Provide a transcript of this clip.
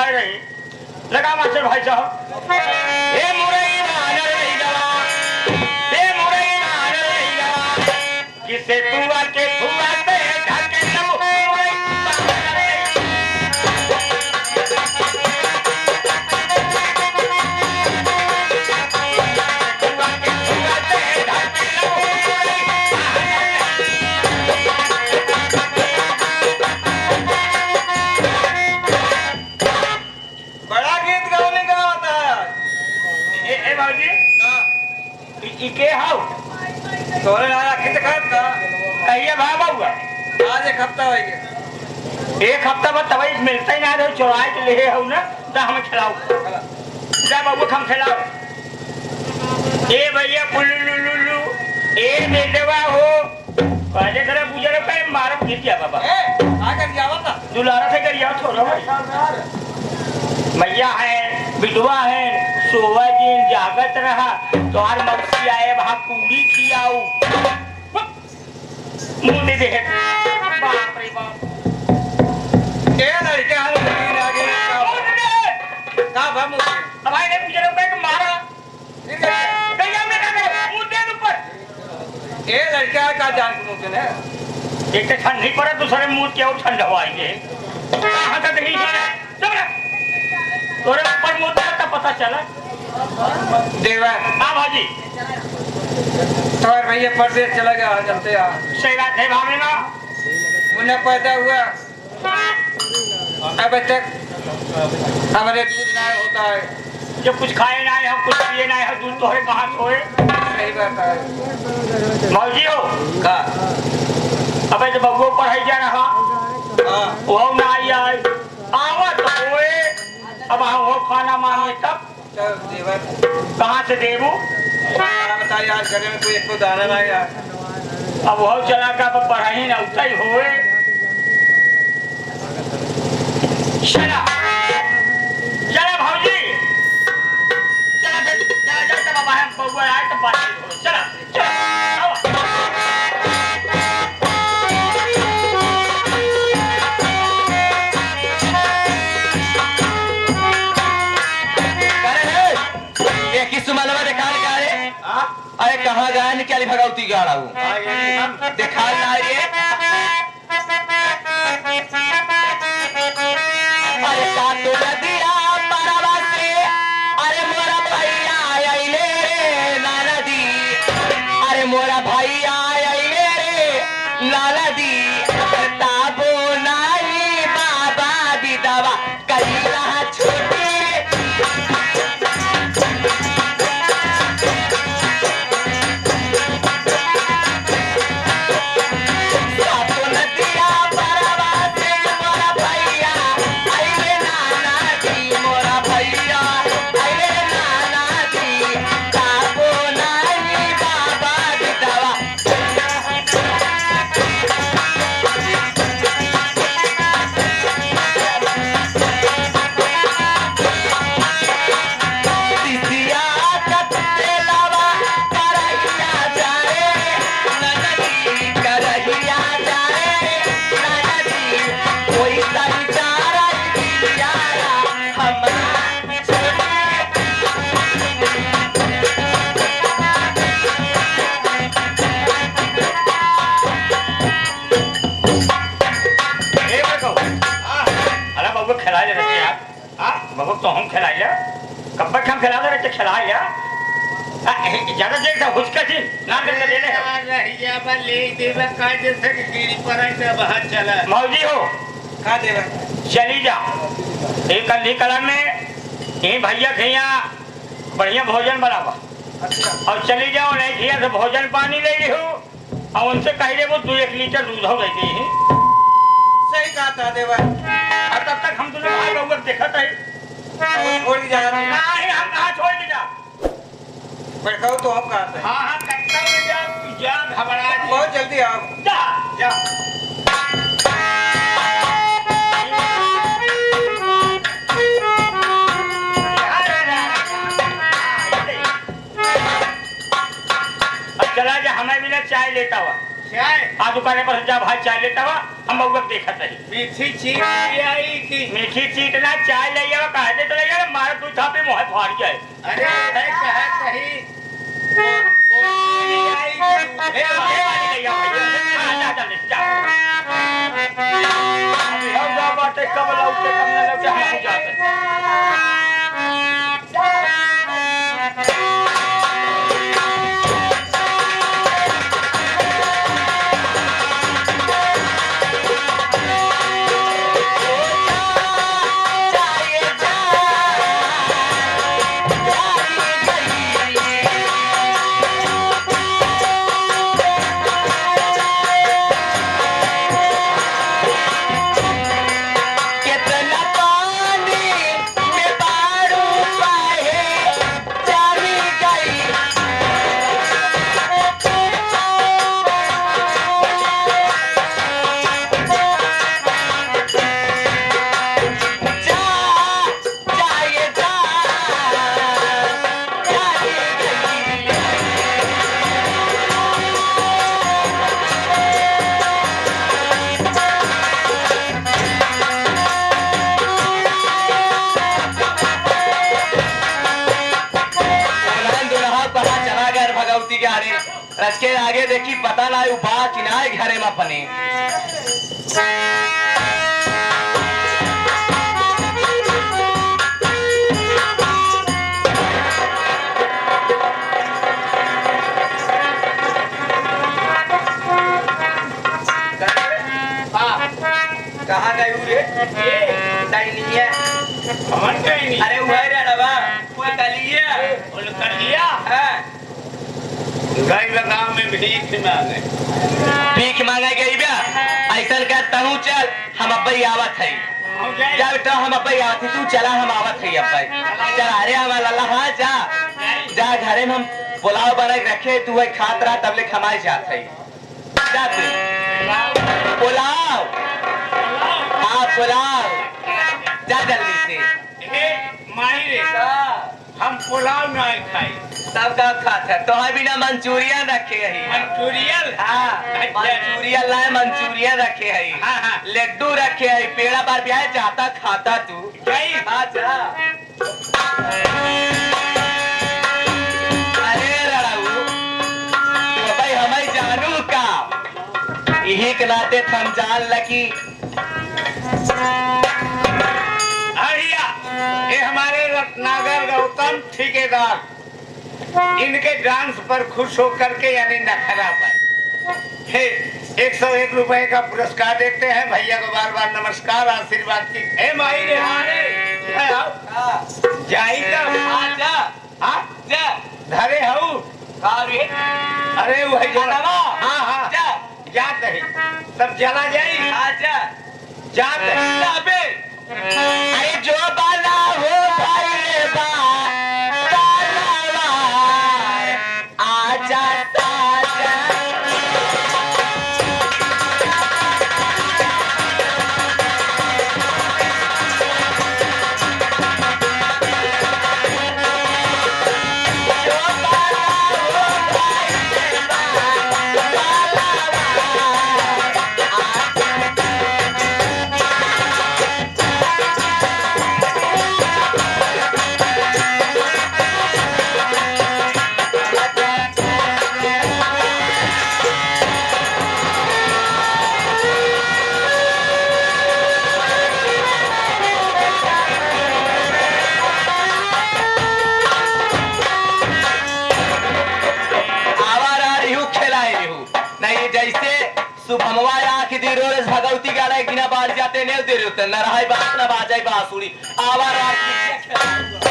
भाग रही लगा मास्टर भाई साहब ए मुरई नानर रही गवा ए मुरई नानर रही गवा किसे तू आके फुआ पे ढके लो मुरई नानर रही तू आके फुआ पे ढके लो मुरई बड़ा गीत गाने का होता है। ए बाबूजी ई के हाउ तोरे आया कित खात का कहिए बाबा हुआ आज एक हफ्ता हो गया। एक हफ्ता बाद तब मिलता ही ना रहो चौराहे के ले हो ना तो हमें खिलाओ जा बाबू हम खिलाओ ए भैया पुल्लू ए बेटवा हो पहले करे गुजरे पे मारो गिर गया बाबा ए आकर क्या होता दुलारा से करिया छोड़ो मैया है बिटवा है सोवा दिन जागत रहा तो हर मक्सी आए वहां पूरी खियाऊ मुंह नहीं दे बाप रे बाप ए लड़के हाल में आगे का भाम अब भाई ने मुझे रुपए को मारा फिर क्या भैया मैं क्या करूं मुंह दे ऊपर ए लड़का का जान को मुझे ने एक तो ठंडी पड़ा दूसरे मुंह के और ठंडा हुआएंगे कहां तक नहीं है चल तोरे ऊपर मुंह था पता चला देवा हां भाजी तोर भैया परदेश चला गया जलते आ सही बात है भाभी ना उन्हें पैदा हुआ अब तक हमारे दूध ना होता है जब कुछ खाए ना है कुछ पिए ना है दूध तोरे कहां सोए सही बात है मौजी हो का अबे जब बबुओ पढ़ाई जा रहा हां वो ना आई आवत होए अब हम वो खाना मांगे तब तो देवा कहां से देबू बता यार घर में कोई एक दाना ना यार अब वो चला का पढ़ाई ना उताई होए चला चला भाऊजी चला चला चला बाबा हम बबुआ आए तो बात हो चला चला आओ अरे कहाँ गया निकाली भगवती गाड़ा हूँ देखा ना रे अरे काटो नदिया परवा से अरे मोरा भैया आइले रे नाना दी अरे मोरा भैया आइले रे नाना दी ताबो नाई बाबा विधवा कहिला छोटे तो हम खिलाइया कब तक हम खिला दे खिलाइया ज्यादा देर तक हुचका थी ना करके दे ले रहिया बा ले देवा का जैसे कि गिरी पर आई तो बाहर चला मौजी हो का देवा चली जा एक अंधी कलम में ये भैया खैया बढ़िया भोजन बनावा अच्छा और चली जाओ नहीं खैया तो भोजन पानी ले ली हो और उनसे कह दे वो 2-1 लीटर दूध हो गई थी सही कहा था देवा और तब तक हम दोनों भाई बहू देखा था छोड़ दी जाना नहीं नहीं हम कहाँ छोड़ के जा बैठाओ तो हम कहा थे हाँ हाँ कट्टा में जा घबरा बहुत जल्दी आओ जा जा अब चला जा हमें भी ना चाय लेता हुआ चाय आ दुकाने पर जा भाई चाय लेता हुआ हम बउआ के देखत रही मीठी चीज आई की मीठी चीट ना चाय ले आवा काहे दे तो ले यार मार तू था पे मोह फाड़ जाए अरे है कहा कहीं आई ए वाली ले आ भैया जा जा जा अभी हम जा बाटे कब लौटे कब न लौटे हम जाते रच के आगे देखी पता ना बा कि ना घरे में अपने कहाँ गई रे नहीं है हमन कहीं नहीं अरे वही रड़वा कोई कलिया बोल कर लिया है गई गांव में भीख मांगे भीख मांगे गई बा ऐसा कर तहू चल हम अब्बई आवत है जब तो हम अब्बई आवत तू चला हम आवत है अब्बई चल अरे हमारा लल्ला हाँ जा जा घरे में हम पुलाव बना के रखे तू वही खात रहा तब ले खमाई जात है जा तू पुलाव हाँ पुलाव जा जल्दी से माई रे हम पुलाव नहीं खाई सब का खात है तो है बिना मंचूरियन रखे है मंचूरियन हाँ मंचूरियन लाए मंचूरियन रखे है हाँ लड्डू रखे है पेड़ा बार ब्याह चाहता खाता तू गई हाँ जा अरे लड़ाऊ तो भाई हमें जानू का यही के नाते हम जान लगी हरिया ये हमारे रत्नागर गौतम ठेकेदार इनके डांस पर खुश होकर के यानी नखरा पर 101 रुपए का पुरस्कार देते हैं भैया को बार बार नमस्कार आशीर्वाद की हे माई रे जाई जा जा धरे हूँ अरे वही जो हाँ हाँ जा जात है सब चला जाई जा जात है अरे जो बाला हो भाई बा आजा ताजा शुभमवा आँख दे रोज भगवती गाड़ा गिना बाज जाते नहीं दे रहे न रहा बात न बाजाई बांसुरी आवार